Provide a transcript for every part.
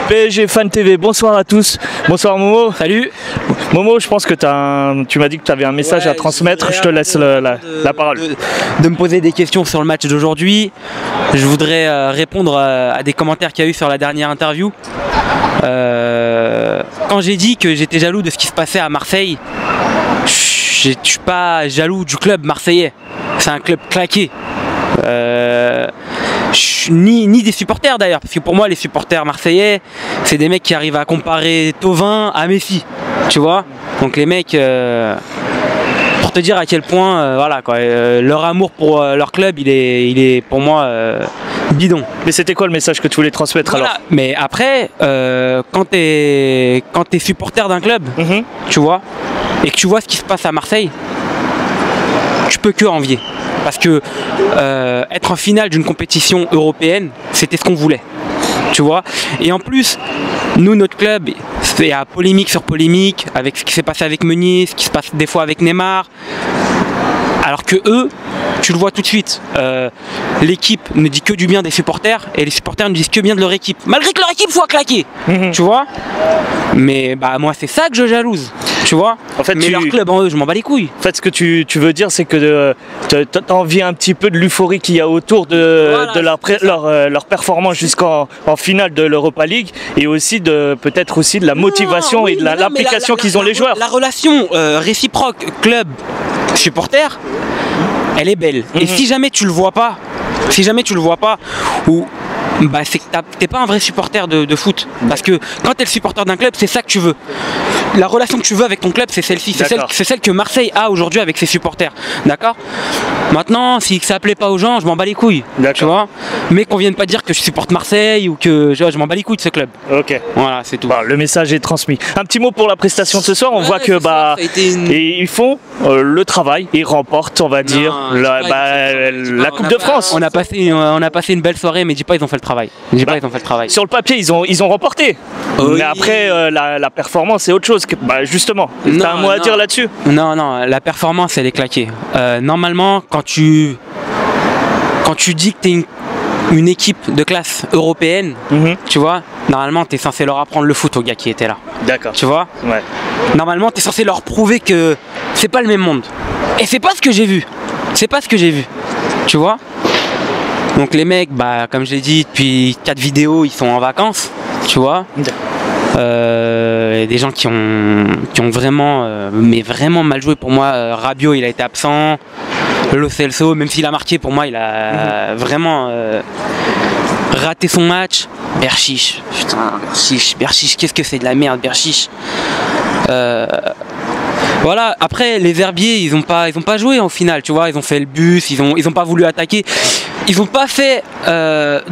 PSG Fan TV, bonsoir à tous. Bonsoir Momo. Salut. Momo, je pense que tu m'as dit que tu avais un message à transmettre. Je te laisse la parole. De me poser des questions sur le match d'aujourd'hui. Je voudrais répondre à des commentaires qu'il y a eu sur la dernière interview. Quand j'ai dit que j'étais jaloux de ce qui se passait à Marseille, je suis pas jaloux du club marseillais. C'est un club claqué. Ni des supporters d'ailleurs, parce que pour moi les supporters marseillais c'est des mecs qui arrivent à comparer Thauvin à Messi, tu vois. Donc les mecs, pour te dire à quel point voilà quoi, leur amour pour leur club il est pour moi bidon. Mais c'était quoi le message que tu voulais transmettre alors? Mais après quand t'es supporter d'un club, tu vois, et que tu vois ce qui se passe à Marseille, tu peux que envier. Parce que être en finale d'une compétition européenne, c'était ce qu'on voulait, tu vois. Et en plus, nous, notre club, c'est à polémique sur polémique, avec ce qui s'est passé avec Meunier, ce qui se passe des fois avec Neymar. Alors que eux, tu le vois tout de suite, l'équipe ne dit que du bien des supporters et les supporters ne disent que bien de leur équipe, malgré que leur équipe soit claquée, tu vois. Mais bah moi c'est ça que je jalouse, tu vois. En fait, mais leur club en eux, je m'en bats les couilles. En fait, ce que tu veux dire, c'est que t'as envie un petit peu de l'euphorie qu'il y a autour de leur performance jusqu'en finale de l'Europa League, et aussi peut-être aussi de la motivation et de l'implication qu'ils ont les joueurs. La relation réciproque club-supporter, elle est belle. Et si jamais tu le vois pas, ou bah c'est que t'es pas un vrai supporter de foot. Parce que quand t'es le supporter d'un club, c'est ça que tu veux. La relation que tu veux avec ton club, c'est celle-ci. C'est celle que Marseille a aujourd'hui avec ses supporters. D'accord. Maintenant, si ça plaît pas aux gens, je m'en bats les couilles. Tu vois. Mais qu'on vienne pas dire que je supporte Marseille ou que je m'en bats les couilles de ce club. Ok. Voilà, c'est tout. Bah, le message est transmis. Un petit mot pour la prestation de ce soir. On voit que et ils font le travail. Ils remportent, on va dire, la Coupe de France. On a passé une belle soirée, mais dis pas ils ont fait le travail. Ils ont fait le travail. Sur le papier, ils ont remporté. Oui. Mais après, la performance, c'est autre chose. Bah, justement, t'as un mot à dire là-dessus? Non, la performance, elle est claquée. Normalement, quand tu dis que t'es une équipe de classe européenne, tu vois, normalement, t'es censé leur apprendre le foot aux gars qui étaient là. D'accord. Tu vois. Ouais. Normalement, t'es censé leur prouver que c'est pas le même monde. Et c'est pas ce que j'ai vu. Tu vois. Donc les mecs, bah, comme je l'ai dit, depuis 4 vidéos, ils sont en vacances, tu vois. Des gens qui ont vraiment, mais vraiment mal joué pour moi. Rabiot, il a été absent. Lo Celso, même s'il a marqué, pour moi, il a vraiment raté son match. Berchiche, putain, Berchiche, qu'est-ce que c'est de la merde, Berchiche. Voilà, après les Herbiers, ils ont pas joué au final, tu vois, ils ont fait le bus, ils ont pas voulu attaquer. Ils ont pas fait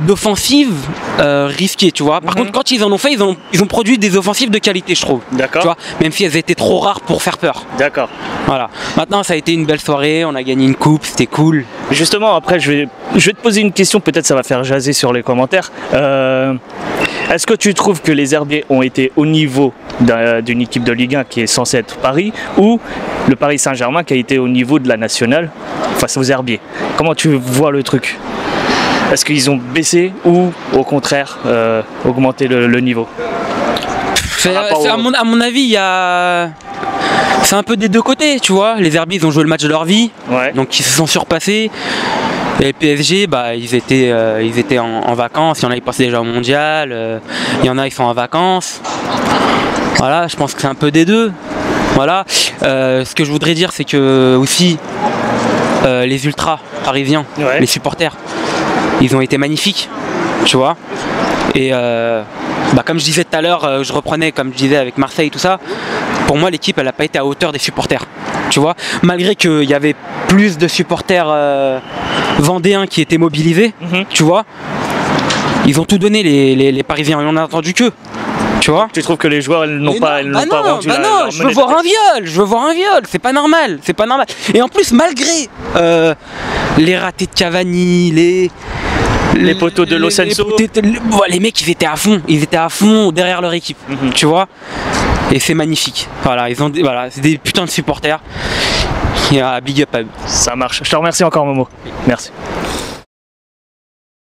d'offensive risquée, tu vois. Par contre, quand ils en ont fait, ils ont produit des offensives de qualité, je trouve. D'accord. Tu vois, même si elles étaient trop rares pour faire peur. D'accord. Voilà. Maintenant, ça a été une belle soirée, on a gagné une coupe, c'était cool. Justement, après, je vais te poser une question, peut-être ça va faire jaser sur les commentaires. Est-ce que tu trouves que les Herbiers ont été au niveau d'une équipe de Ligue 1 qui est censée être Paris, ou le Paris Saint-Germain qui a été au niveau de la nationale face aux Herbiers? Comment tu vois le truc? Est-ce qu'ils ont baissé ou au contraire augmenté le niveau? À mon avis, c'est un peu des deux côtés, tu vois. Les Herbiers, ils ont joué le match de leur vie, donc ils se sont surpassés. Et le PSG, bah, ils étaient en vacances. Il y en a, ils passaient déjà au mondial. Il y en a, ils sont en vacances. Voilà, je pense que c'est un peu des deux. Voilà. Ce que je voudrais dire, c'est que aussi les ultras parisiens, les supporters, ils ont été magnifiques, tu vois. Et bah, comme je disais tout à l'heure, je reprenais, comme je disais avec Marseille et tout ça, pour moi l'équipe elle n'a pas été à hauteur des supporters, tu vois, malgré qu'il y avait plus de supporters vendéens qui étaient mobilisés, tu vois, ils ont tout donné les Parisiens, et on a entendu que, tu vois. Tu trouves que les joueurs n'ont pas rendu non, je veux voir un viol, c'est pas normal, et en plus malgré les ratés de Cavani, les poteaux de Lo Celso, les mecs ils étaient à fond derrière leur équipe, tu vois. Et c'est magnifique. Voilà, c'est des putains de supporters. Big up à eux. Ça marche. Je te remercie encore Momo. Merci.